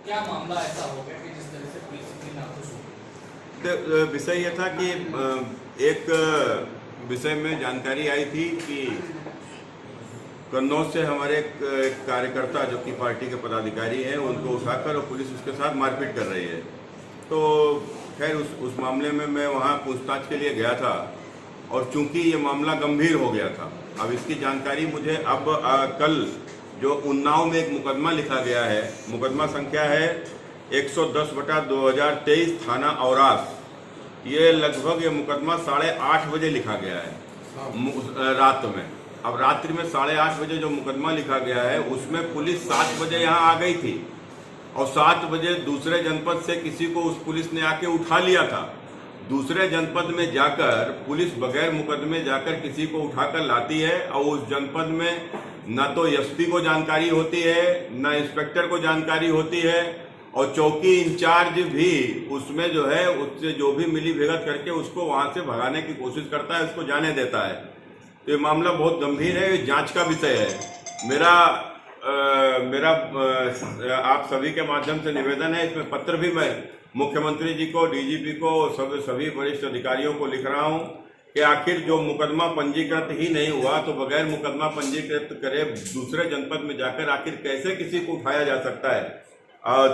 क्या मामला ऐसा हो गया कि जिस तरह से पुलिस इतनी नाखुश हो गई? तो विषय यह था कि एक विषय में जानकारी आई थी कि कन्नौज से हमारे एक कार्यकर्ता जो कि पार्टी के पदाधिकारी हैं उनको उठाकर और पुलिस उसके साथ मारपीट कर रही है। तो खैर उस मामले में मैं वहाँ पूछताछ के लिए गया था और चूंकि ये मामला गंभीर हो गया था, अब इसकी जानकारी मुझे अब कल जो उन्नाव में एक मुकदमा लिखा गया है, मुकदमा संख्या है 110/2023 थाना औरास। ये लगभग ये मुकदमा 8:30 बजे लिखा गया है रात में। अब रात्रि में 8:30 बजे जो मुकदमा लिखा गया है उसमें पुलिस 7 बजे यहाँ आ गई थी और 7 बजे दूसरे जनपद से किसी को उस पुलिस ने आके उठा लिया था। दूसरे जनपद में जाकर पुलिस बगैर मुकदमे जाकर किसी को उठाकर लाती है और उस जनपद में न तो एसपी को जानकारी होती है, न इंस्पेक्टर को जानकारी होती है और चौकी इंचार्ज भी उसमें जो है उससे जो भी मिली भगत करके उसको वहां से भगाने की कोशिश करता है, उसको जाने देता है। तो ये मामला बहुत गंभीर है, ये जांच का विषय है। मेरा आप सभी के माध्यम से निवेदन है, इसमें पत्र भी मैं मुख्यमंत्री जी को, डीजीपी को, सभी वरिष्ठ अधिकारियों को लिख रहा हूं कि आखिर जो मुकदमा पंजीकृत ही नहीं हुआ तो बगैर मुकदमा पंजीकृत करे दूसरे जनपद में जाकर आखिर कैसे किसी को उठाया जा सकता है।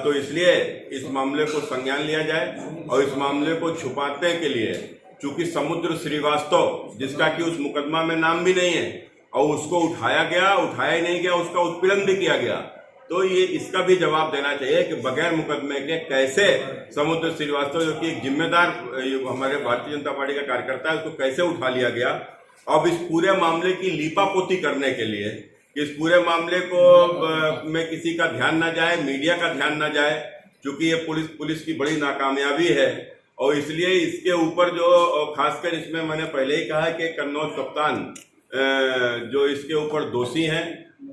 तो इसलिए इस मामले को संज्ञान लिया जाए और इस मामले को छुपाने के लिए, चूंकि समुद्र श्रीवास्तव जिसका कि उस मुकदमा में नाम भी नहीं है और उसको उठाया ही नहीं गया, उसका उत्पीड़न भी किया गया, तो ये इसका भी जवाब देना चाहिए कि बगैर मुकदमे के कैसे समुद्र श्रीवास्तव जो कि एक जिम्मेदार हमारे भारतीय जनता पार्टी का कार्यकर्ता है उसको कैसे उठा लिया गया। अब इस पूरे मामले की लीपापोती करने के लिए, इस पूरे मामले को में किसी का ध्यान न जाए, मीडिया का ध्यान न जाए, क्योंकि ये पुलिस की बड़ी नाकामयाबी है और इसलिए इसके ऊपर जो खासकर इसमें मैंने पहले ही कहा कि कन्नौज कप्तान जो इसके ऊपर दोषी हैं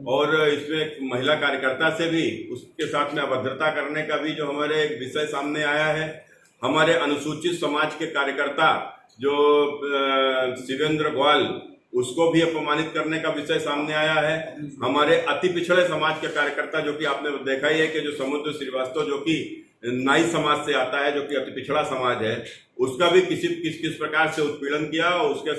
और इसमें एक महिला कार्यकर्ता से भी उसके साथ में अभद्रता करने का भी जो हमारे एक विषय सामने आया है। हमारे अनुसूचित समाज के कार्यकर्ता जो शिवेंद्र ग्वाल, उसको भी अपमानित करने का विषय सामने आया है। हमारे अति पिछड़े समाज के कार्यकर्ता जो कि आपने देखा ही है कि जो समुद्र श्रीवास्तव जो कि नाई समाज से आता है, जो कि अति पिछड़ा समाज है, उसका भी किस प्रकार से उत्पीड़न किया और उसके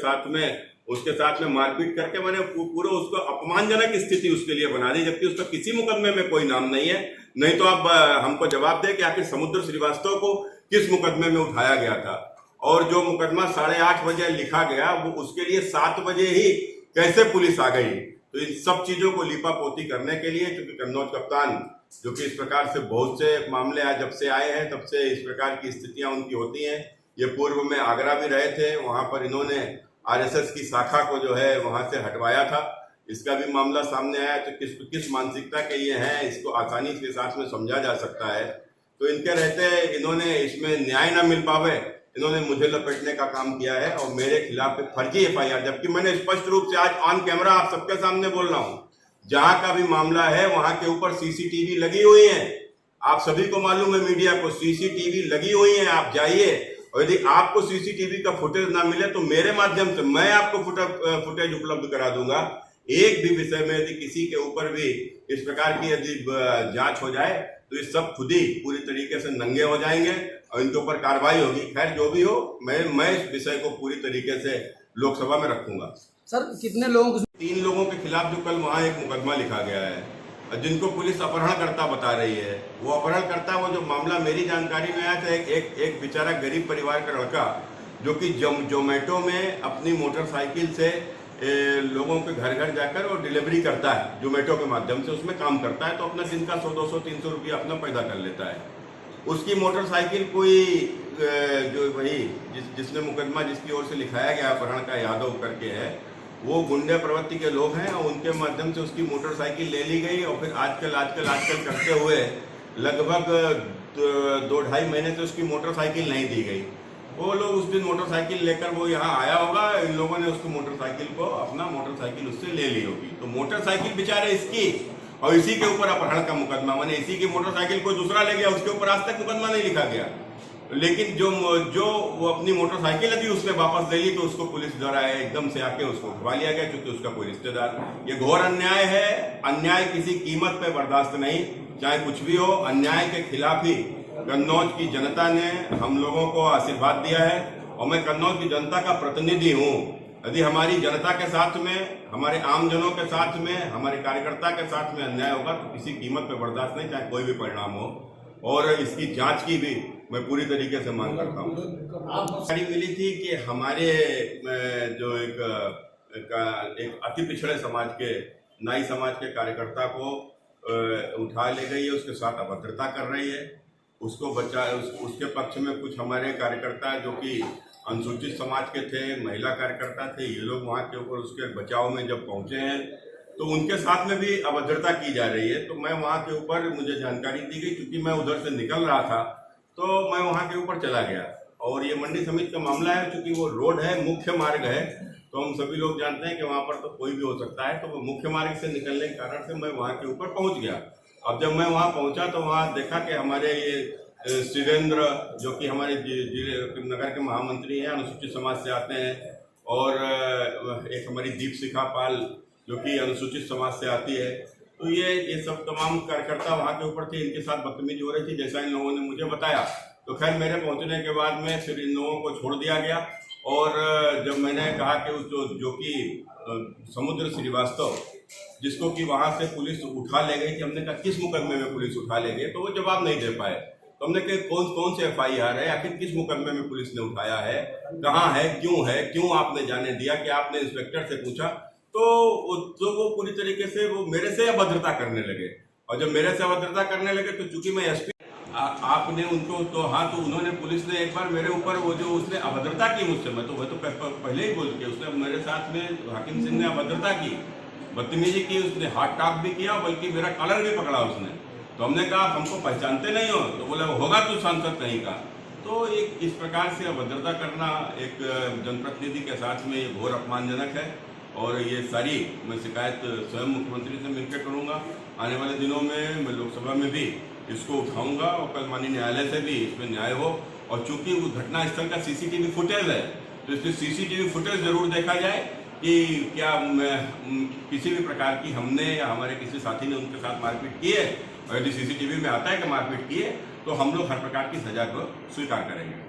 साथ में मारपीट करके मैंने पूरा उसको अपमानजनक स्थिति उसके लिए बना दी, जबकि उसका किसी मुकदमे में कोई नाम नहीं है। नहीं तो आप हमको जवाब दें कि आखिर समुद्र श्रीवास्तव को किस मुकदमे में उठाया गया था और जो मुकदमा 8:30 बजे लिखा गया वो उसके लिए 7 बजे ही कैसे पुलिस आ गई। तो इन सब चीजों को लीपापोती करने के लिए, क्योंकि कन्नौज कप्तान जो कि इस प्रकार से बहुत से मामले आज जब से आए हैं तब से इस प्रकार की स्थितियां उनकी होती हैं। ये पूर्व में आगरा भी रहे थे, वहां पर इन्होंने आरएसएस की शाखा को जो है वहां से हटवाया था, इसका भी मामला सामने आया। तो किस मानसिकता के ये हैं इसको आसानी के साथ में समझा जा सकता है। तो इनके रहते इन्होंने इसमें न्याय न मिल पावे, इन्होंने मुझे लपेटने का काम किया है और मेरे खिलाफ फर्जी एफआईआर, जबकि मैंने स्पष्ट रूप से आज ऑन कैमरा आप सबके सामने बोल रहा हूं, जहां का भी मामला है वहां के ऊपर सीसीटीवी लगी हुई है। आप सभी को मालूम है, मीडिया को सीसीटीवी लगी हुई है। आप जाइए और यदि आपको सीसीटीवी का फुटेज ना मिले तो मेरे माध्यम से मैं आपको फुटेज उपलब्ध करा दूंगा। एक भी विषय में यदि किसी के ऊपर भी इस प्रकार की यदि जांच हो जाए तो ये सब खुद ही पूरी तरीके से नंगे हो जाएंगे और इनके ऊपर कार्रवाई होगी। खैर जो भी हो, मैं इस विषय को पूरी तरीके से लोकसभा में रखूंगा। सर कितने लोगों को? 3 लोगों के खिलाफ जो कल वहाँ एक मुकदमा लिखा गया है जिनको पुलिस अपहरणकर्ता बता रही है। वो अपहरणकर्ता, वो जो मामला मेरी जानकारी में आया था, एक बेचारा गरीब परिवार का लड़का जो कि जोमेटो में अपनी मोटरसाइकिल से लोगों के घर घर जाकर और डिलीवरी करता है, जोमेटो के माध्यम से उसमें काम करता है, तो अपना दिन का 100, 200, 300 रुपया अपना पैदा कर लेता है। उसकी मोटरसाइकिल कोई जो वही जिसने मुकदमा जिसकी ओर से लिखाया गया अपहरण का, यादव करके है, वो गुंडे प्रवृत्ति के लोग हैं और उनके माध्यम से उसकी मोटरसाइकिल ले ली गई और फिर आजकल करते हुए लगभग 2-2.5 महीने से उसकी मोटरसाइकिल नहीं दी गई। वो लोग उस दिन मोटरसाइकिल लेकर वो यहाँ आया होगा, इन लोगों ने उसको अपना मोटरसाइकिल उससे ले ली होगी। तो मोटरसाइकिल बेचारे इसकी और इसी के ऊपर अपहरण का मुकदमा, मैंने इसी की मोटरसाइकिल कोई दूसरा ले गया, उसके ऊपर आज तक मुकदमा नहीं लिखा गया। लेकिन जो वो अपनी मोटरसाइकिल थी उसने वापस ले ली, तो उसको पुलिस द्वारा एकदम से आके उसको उठवा लिया गया, क्योंकि उसका कोई रिश्तेदार। ये घोर अन्याय है। अन्याय किसी कीमत पे बर्दाश्त नहीं, चाहे कुछ भी हो। अन्याय के खिलाफ ही कन्नौज की जनता ने हम लोगों को आशीर्वाद दिया है, और मैं कन्नौज की जनता का प्रतिनिधि हूँ। यदि हमारी जनता के साथ में, हमारे आमजनों के साथ में, हमारे कार्यकर्ता के साथ में अन्याय होगा तो किसी कीमत पे बर्दाश्त नहीं, चाहे कोई भी परिणाम हो। और इसकी जांच की भी मैं पूरी तरीके से मांग करता हूँ। जानकारी मिली थी कि हमारे जो एक अति पिछड़े समाज के, नाई समाज के कार्यकर्ता को उठा ले गई है, उसके साथ अभद्रता कर रही है। उसको उसके पक्ष में कुछ हमारे कार्यकर्ता जो कि अनुसूचित समाज के थे, महिला कार्यकर्ता थे, ये लोग वहाँ के ऊपर उसके बचाव में जब पहुँचे हैं तो उनके साथ में भी अभद्रता की जा रही है। तो मैं वहाँ के ऊपर, मुझे जानकारी दी गई, क्योंकि मैं उधर से निकल रहा था तो मैं वहाँ के ऊपर चला गया। और ये मंडी समिति का मामला है, क्योंकि वो रोड है, मुख्य मार्ग है, तो हम सभी लोग जानते हैं कि वहाँ पर तो कोई भी हो सकता है। तो वो मुख्य मार्ग से निकलने के कारण से मैं वहाँ के ऊपर पहुँच गया। अब जब मैं वहाँ पहुँचा तो वहाँ देखा कि हमारे ये शिवेंद्र, जो कि हमारे जिले नगर के महामंत्री हैं, अनुसूचित समाज से आते हैं, और एक हमारी दीपशिखा पाल जो कि अनुसूचित समाज से आती है। तो ये सब तमाम कार्यकर्ता वहाँ के ऊपर थे, इनके साथ बदतमीजी हो रही थी, जैसा इन लोगों ने मुझे बताया। तो खैर मेरे पहुँचने के बाद में फिर इन लोगों को छोड़ दिया गया। और जब मैंने कहा कि जो कि समुद्र श्रीवास्तव, जिसको कि वहाँ से पुलिस उठा ले गई थी, हमने कहा किस मुकदमे में पुलिस उठा ले गई, तो वो जवाब नहीं दे पाए। तो हमने कहा कौन से FIR है, आखिर किस मुकदमे में पुलिस ने उठाया है, कहाँ है, क्यों आपने जाने दिया, कि आपने इंस्पेक्टर से पूछा। तो वो पूरी तरीके से वो मेरे से अभद्रता करने लगे। और जब मेरे से अभद्रता करने लगे तो चूंकि मैं SP, आपने उनको तो हाँ, तो उन्होंने, पुलिस ने एक बार मेरे ऊपर वो जो उसने अभद्रता की मुझसे, मैं तो वह तो पहले ही बोल के, उसने मेरे साथ में हाकिम सिंह ने अभद्रता की, बदतमीजी की, उसने हाथ टाक भी किया, बल्कि मेरा कॉलर भी पकड़ा उसने। तो हमने कहा हमको पहचानते नहीं हो, तो बोला होगा तू सांसद कहीं का। तो एक इस प्रकार से अभद्रता करना एक जनप्रतिनिधि के साथ में ये घोर अपमानजनक है। और ये सारी मैं शिकायत स्वयं मुख्यमंत्री से मिलकर करूँगा। आने वाले दिनों में मैं लोकसभा में भी इसको उठाऊंगा, और कल माननीय न्यायालय से भी इसमें न्याय हो। और चूंकि वो घटनास्थल का CCTV फुटेज है, तो इसमें CCTV फुटेज जरूर देखा जाए कि क्या किसी भी प्रकार की हमने या हमारे किसी साथी ने उनके साथ मारपीट की है। और यदि CCTV में आता है कि मारपीट की है, तो हम लोग हर प्रकार की सजा को स्वीकार करेंगे।